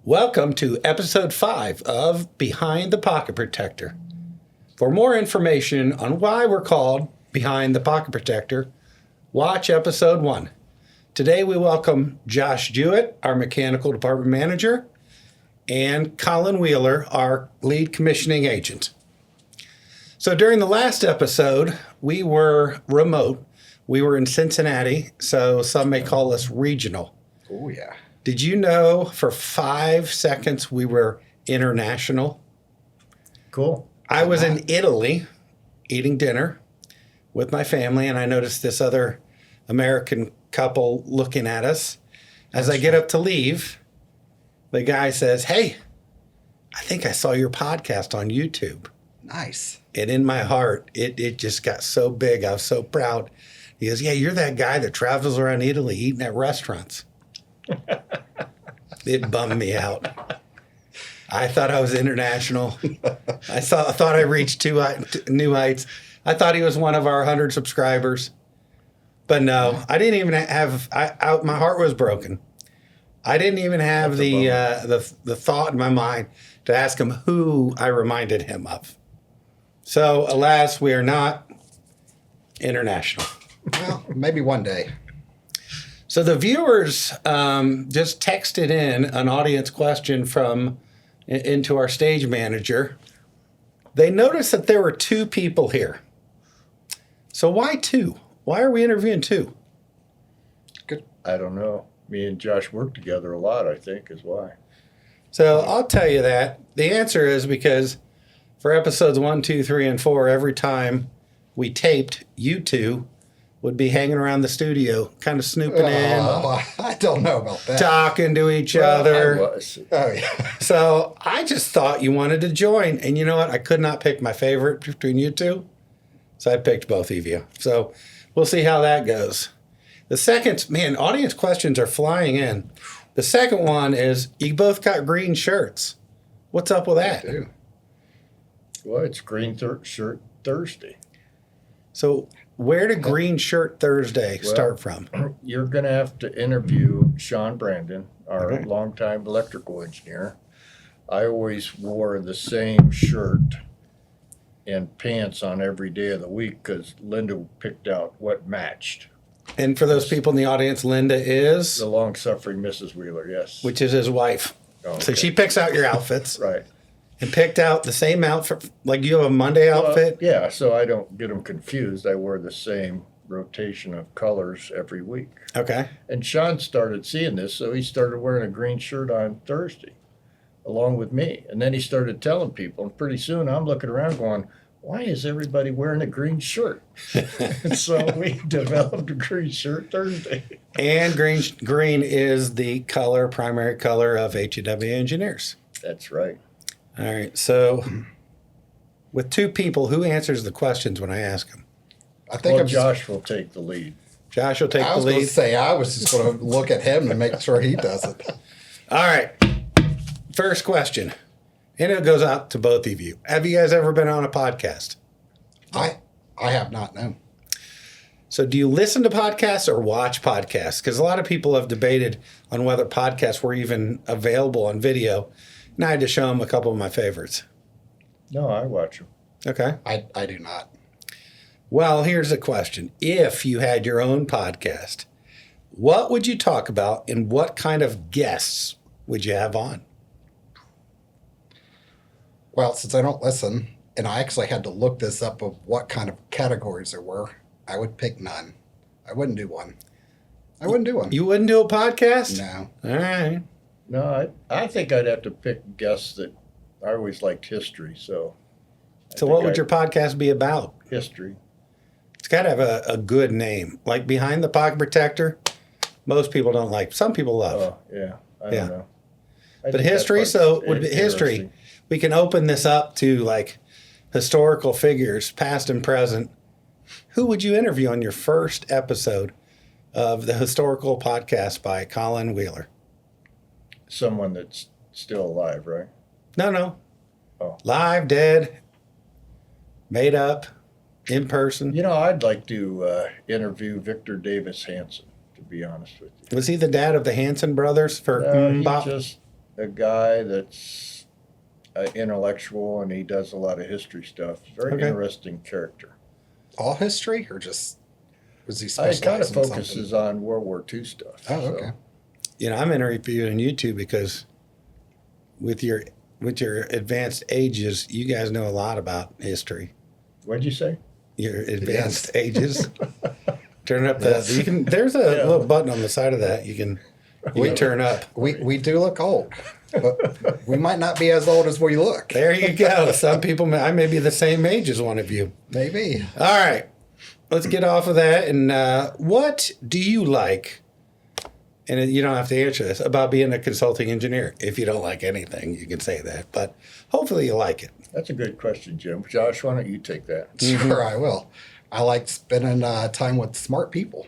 Welcome to episode 5 of Behind the Pocket Protector. For more information on why we're called Behind the Pocket Protector, watch episode 1. Today we welcome Josh Jewett, our mechanical department manager, and Collin Wheeler, our lead commissioning agent. So during the last episode, we were remote. We were in Cincinnati, so some may call us regional. Oh, yeah. Did you know for 5 seconds we were international? Cool. I was in Italy eating dinner with my family, and I noticed this other American couple looking at us. As I get up to leave, the guy says, "Hey, I think I saw your podcast on YouTube." Nice. And in my heart, it just got so big. I was so proud. He goes, "Yeah, you're that guy that travels around Italy eating at restaurants." It bummed me out. I thought I was international. I thought I reached new heights. I thought he was one of our 100 subscribers. But no, I didn't even have, my heart was broken. I didn't even have the thought in my mind to ask him who I reminded him of. So, alas, we are not international. Well, maybe one day. So the viewers just texted in an audience question into our stage manager. They noticed that there were 2 people here. So why 2? Why are we interviewing 2? Good. I don't know. Me and Josh work together a lot, I think, is why. So I'll tell you that. The answer is because for episodes 1, 2, 3, and 4, every time we taped, you 2 would be hanging around the studio, kind of snooping in. I don't know about that. Talking to each I other. was. Oh, yeah. So I just thought you wanted to join. And you know what? I could not pick my favorite between you 2. So I picked both of you. So we'll see how that goes. The second, man, audience questions are flying in. The second one is, you both got green shirts. What's up with that? I do. Well, it's Green Shirt Thursday. So where did Green Shirt Thursday start from? You're going to have to interview Sean Brandon, our Okay. longtime electrical engineer. I always wore the same shirt and pants on every day of the week because Linda picked out what matched. And for those people in the audience, Linda is, The long-suffering Mrs. Wheeler, yes. which is his wife. Oh, So okay. she picks out your outfits Right. and picked out the same outfit. Like you have a Monday outfit. Yeah, so I don't get them confused. I wear the same rotation of colors every week. Okay. And Sean started seeing this, so he started wearing a green shirt on Thursday along with me. And then he started telling people, and pretty soon I'm looking around going, why is everybody wearing a green shirt? And so we developed a Green Shirt Thursday. And green is the primary color of HAWA engineers. That's right. All right. So with 2 people, who answers the questions when I ask them? I think Well, Josh will take the lead. Josh will take I the was going to lead. say, I was just going to look at him and make sure he does it. All right. First question. And it goes out to both of you. Have you guys ever been on a podcast? I have not known. So do you listen to podcasts or watch podcasts? Because a lot of people have debated on whether podcasts were even available on video. And I had to show them a couple of my favorites. No, I watch him. Okay. I do not. Well, here's a question. If you had your own podcast, what would you talk about and what kind of guests would you have on? Well, since I don't listen, and I actually had to look this up of what kind of categories there were, I would pick none. I wouldn't do one. I wouldn't do one. You wouldn't do a podcast? No. All right. No, I think I'd have to pick guests that I always liked history, so. So what would your podcast be about? History. It's got to have a good name. Like Behind the Pocket Protector, most people don't like. Some people love. Oh, yeah. I Yeah. don't know. I But think history, that's so quite would be history. interesting. We can open this up to like historical figures, past and present. Who would you interview on your first episode of the historical podcast by Collin Wheeler? Someone that's still alive, right? No. Oh. Live, dead, made up, in person. You know, I'd like to interview Victor Davis Hanson, to be honest with you. Was he the dad of the Hanson brothers for He Mbop? just a guy that's intellectual, and he does a lot of history stuff. Very Okay. interesting character. All history, or just was he It specialized kind of in focuses something? on World War II stuff. Oh, so. okay. I'm interviewing you two because with your advanced ages, you guys know a lot about history. What'd you say? Your advanced Yes. ages. Turn up the. Yes. You can. There's a Yeah. little button on the side of that. You can turn up. We do look old, but we might not be as old as we look. There you go. Some people, I may be the same age as one of you. Maybe. All right, let's get off of that. And what do you like? And you don't have to answer this about being a consulting engineer. If you don't like anything, you can say that. But hopefully you like it. That's a good question, Jim. Josh, why don't you take that? Sure, I will. I like spending time with smart people,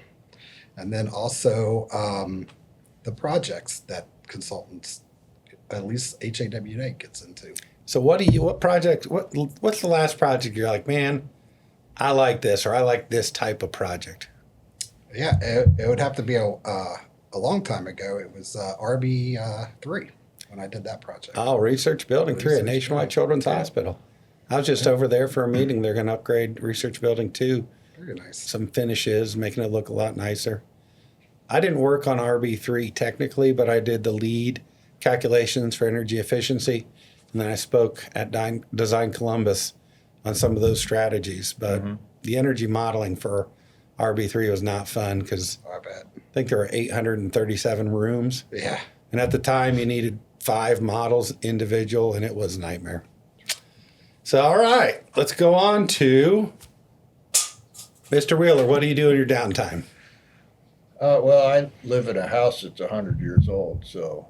and then also the projects that consultants, at least HAWA, gets into. So what project, what's the last project you're like, man, I like this, or I like this type of project? Yeah, it would have to be a long time ago. It was RB3 when I did that project. Oh, Research Building 3 at Research Nationwide Building. Children's Hospital. I was just over there for a meeting. They're going to upgrade Research Building 2, Very nice. some finishes, making it look a lot nicer. I didn't work on RB3 technically, but I did the lead calculations for energy efficiency. And then I spoke at Design Columbus on some of those strategies. But the energy modeling for RB3 was not fun because I bet. I think there were 837 rooms. Yeah. And at the time, you needed 5 models individual, and it was a nightmare. So, all right, let's go on to Mr. Wheeler. What do you do in your downtime? Well, I live in a house that's 100 years old, so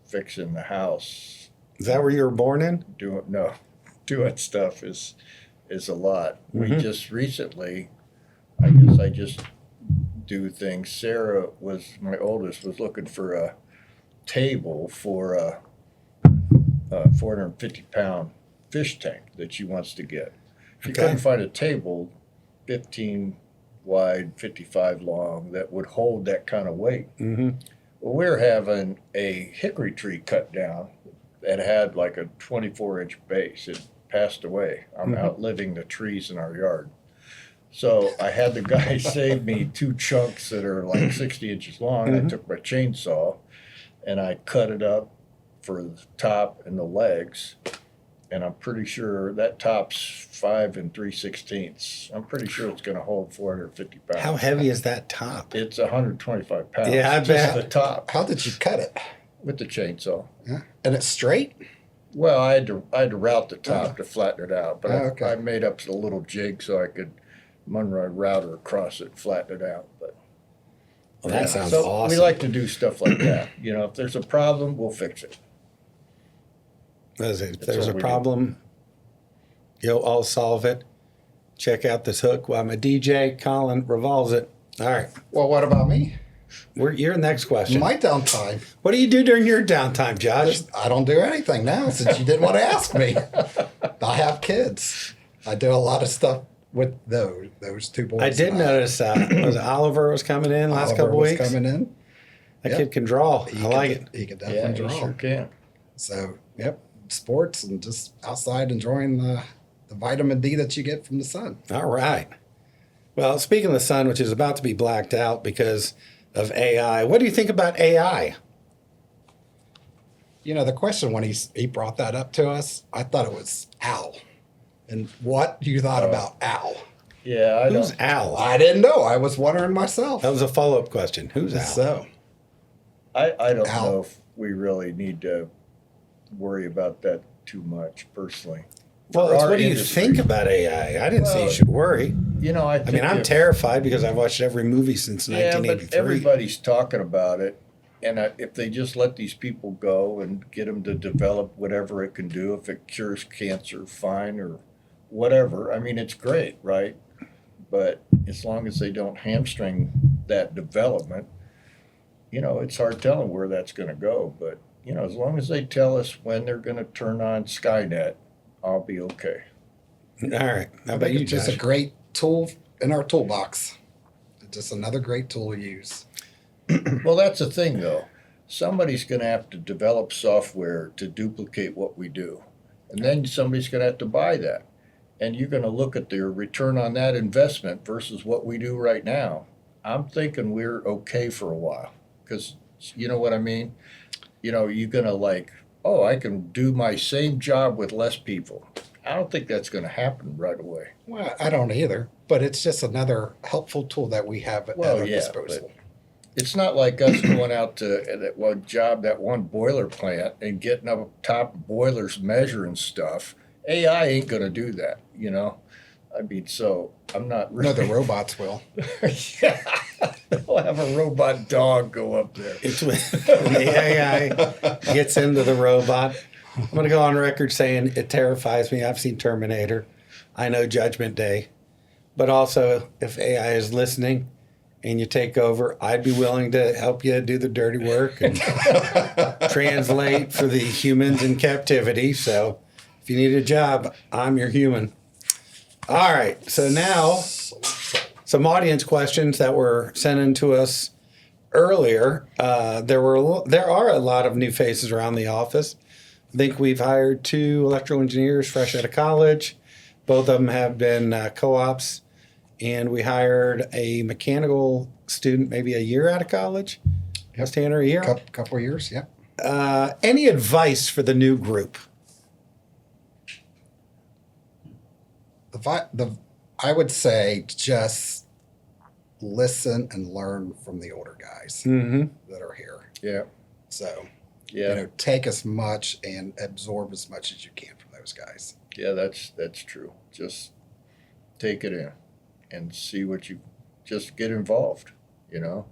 fixing the house, Is that where you were born in? doing stuff is a lot. We just recently, I guess I just do things. Sarah my oldest, was looking for a table for a 450-pound fish tank that she wants to get. She Okay. couldn't find a table 15 wide, 55 long that would hold that kind of weight. Mm-hmm. Well, we're having a hickory tree cut down that had like a 24-inch base. It passed away. I'm outliving the trees in our yard. So I had the guy save me 2 chunks that are like 60 inches long. And I took my chainsaw and I cut it up for the top and the legs. And I'm pretty sure that top's 5 3/16. I'm pretty sure it's going to hold 450 pounds. How heavy is that top? It's 125 pounds. Yeah, I just bet. the top How did you cut it? with the chainsaw. Yeah. And it's straight? Well, I had to route the top to flatten it out, but Oh, okay. I made up a little jig so I could run my router across it and flatten it out. But Well, that sounds so awesome. we like to do stuff like that. You know, if there's a problem, we'll fix it. If there's a what we do. problem, I'll solve it. Check out this hook while my DJ, Collin, revolves it. All right. Well, what about me? Your next question. My downtime. What do you do during your downtime, Josh? I don't do anything now since you didn't want to ask me. I have kids. I do a lot of stuff with those 2 boys. I did notice was Oliver was coming in last Oliver couple was weeks. coming in. That Yep. kid can draw. I like it. He could Yeah, definitely you draw. sure can. So, yep, sports and just outside enjoying the vitamin D that you get from the sun. All right. Well, speaking of the sun, which is about to be blacked out because of AI, what do you think about AI? You know, the question when he brought that up to us, I thought it was Al. And what you thought about Al? Yeah, I Who's don't. Al? I didn't know. I was wondering myself. That was a follow-up question. Who's Al? So, I don't Al. know if we really need to worry about that too much personally. Well, For it's our what do you industry. think about AI? I didn't say you Well, should worry. You know, I I mean, I'm if- terrified because I've watched every movie since Yeah, but 1983. everybody's talking about it, and if they just let these people go and get them to develop whatever it can do, if it cures cancer, fine, or whatever. I mean, it's great, right? But as long as they don't hamstring that development, it's hard telling where that's going to go. But as long as they tell us when they're going to turn on Skynet, I'll be okay. All right. How I about think you, it's just Josh? a great tool in our toolbox. It's just another great tool to use. Well, that's the thing, though. somebody's going to have to develop software to duplicate what we do. And then somebody's going to have to buy that. And you're going to look at their return on that investment versus what we do right now. I'm thinking we're okay for a while. Because you know what I mean? You're going to like, oh, I can do my same job with less people. I don't think that's going to happen right away. Well, I don't either, but it's just another helpful tool that we have at our disposal. It's not like us going out to that one job, that one boiler plant, and getting up top boilers measuring stuff. AI ain't going to do that, I mean, so I'm not really. No, the robots will. Yeah, they'll have a robot dog go up there. It's when the AI gets into the robot. I'm going to go on record saying it terrifies me. I've seen Terminator. I know Judgment Day. But also, if AI is listening and you take over, I'd be willing to help you do the dirty work and translate for the humans in captivity. So if you need a job, I'm your human. All right. So now, some audience questions that were sent in to us earlier. There are a lot of new faces around the office. I think we've hired 2 electrical engineers fresh out of college. Both of them have been co-ops. And we hired a mechanical student maybe a year out of college. Yes, Tanner, a year? Couple of years, yeah. Any advice for the new group? I would say just listen and learn from the older guys that are here. Yeah. So, Yeah. take as much and absorb as much as you can from those guys. Yeah, that's true. Just take it in and see what you just get involved, And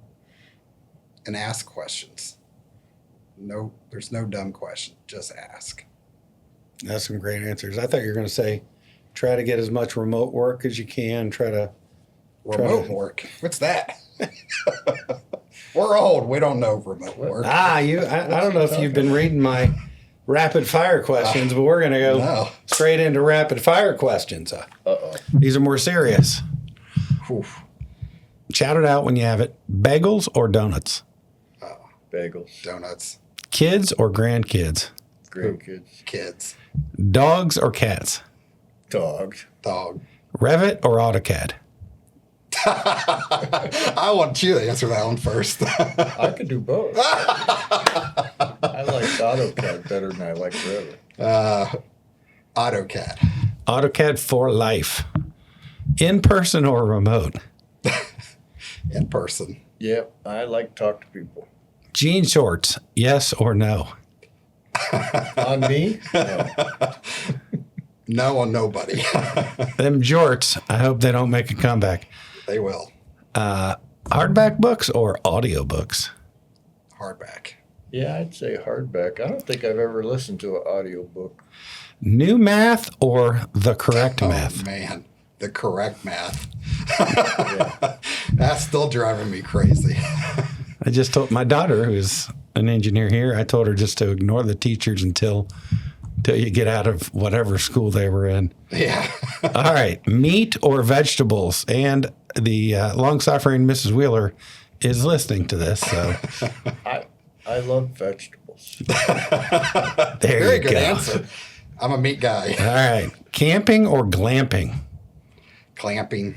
ask questions. No, there's no dumb question. Just ask. That's some great answers. I thought you were going to say try to get as much remote work as you can. Remote work? What's that? We're old. We don't know remote work. I don't know if you've been reading my rapid fire questions, but we're going to go straight into rapid fire questions. Uh-oh. These are more serious. Oof. Shout it out when you have it. Bagels or donuts? Bagels. Donuts. Kids or grandkids? Grandkids. Kids. Dogs or cats? Dogs. Dog. Revit or AutoCAD? I want you to answer that one first. I could do both. I like AutoCAD better than I like Revit. AutoCAD. AutoCAD for life. In person or remote? In person. Yep, I like to talk to people. Jean shorts, yes or no? On me? No. No on nobody. Them jorts, I hope they don't make a comeback. They will. Hardback books or audiobooks? Hardback. Yeah, I'd say hardback. I don't think I've ever listened to an audiobook. New math or the correct math? Oh, man. The correct math. That's still driving me crazy. I just told my daughter, who's an engineer here, I told her just to ignore the teachers until you get out of whatever school they were in. Yeah. All right. Meat or vegetables? And the long-suffering Mrs. Wheeler is listening to this. So I love vegetables. there Very you good go. answer. I'm a meat guy. All right. Camping or glamping? Clamping.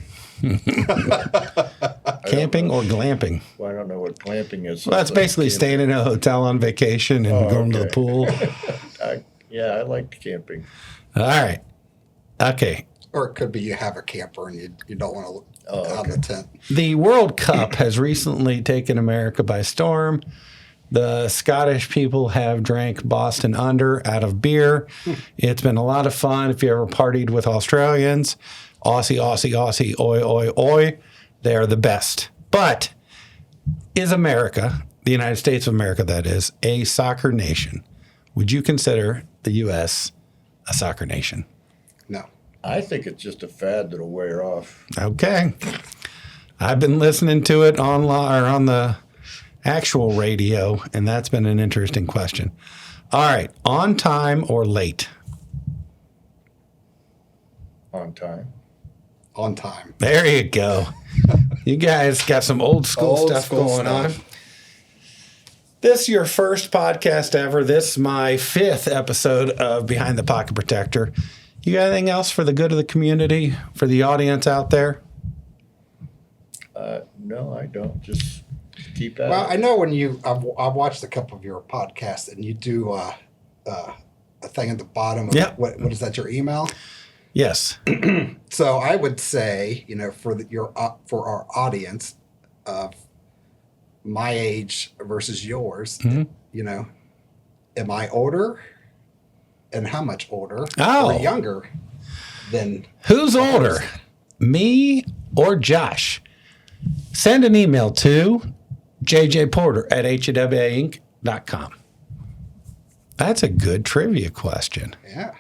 Camping or glamping? Well, I don't know what glamping is. Well, that's basically staying in a hotel on vacation and going to the pool. I like camping. All right. Okay. Or it could be you have a camper and you don't want to look out of the tent. The World Cup has recently taken America by storm. The Scottish people have drank Boston Under out of beer. It's been a lot of fun. If you ever partied with Australians, Aussie, Aussie, Aussie, oi, oi, oi, they are the best. But is America, the United States of America, that is, a soccer nation? Would you consider the U.S. a soccer nation? No. I think it's just a fad that'll wear off. Okay. I've been listening to it on the actual radio, and that's been an interesting question. All right. On time or late? On time. On time. There you go. You guys got some old school stuff going on. This is your first podcast ever. This is my 5th episode of Behind the Pocket Protector. You got anything else for the good of the community, for the audience out there? No, I don't. Just keep at Well, it. I know when I've watched a couple of your podcasts, and you do a thing at the bottom of Yep. what is that, your email? Yes. So I would say, for our audience of my age versus yours, am I older, and how much older, Oh. or younger than Who's older, me or Josh? Send an email to jjporter@hawainc.com. That's a good trivia question. Yeah,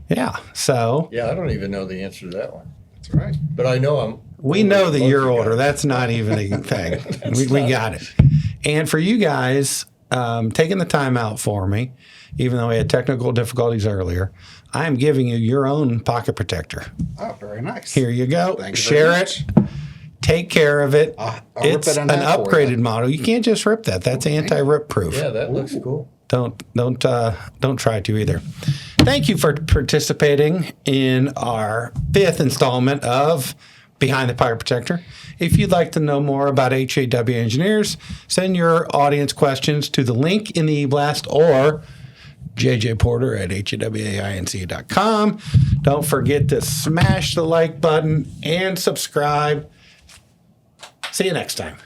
Yeah. So Yeah, I don't even know the answer to that one. that's right. But I know I'm. we older know than that most you're of you older. guys. That's not even a thing. we got it. And for you guys taking the time out for me, even though we had technical difficulties earlier, I am giving you your own pocket protector. Oh, very nice. Here you go. Thank you Share very it. Take care of it. I'll rip It's it an on that for you. upgraded model. You can't just rip that. That's anti-rip proof. Yeah, that looks cool. Don't try to either. Thank you for participating in our 5th installment of Behind the Pocket Protector. If you'd like to know more about HAW engineers, send your audience questions to the link in the e-blast or jjporter@hawainc.com. Don't forget to smash the like button and subscribe. See you next time.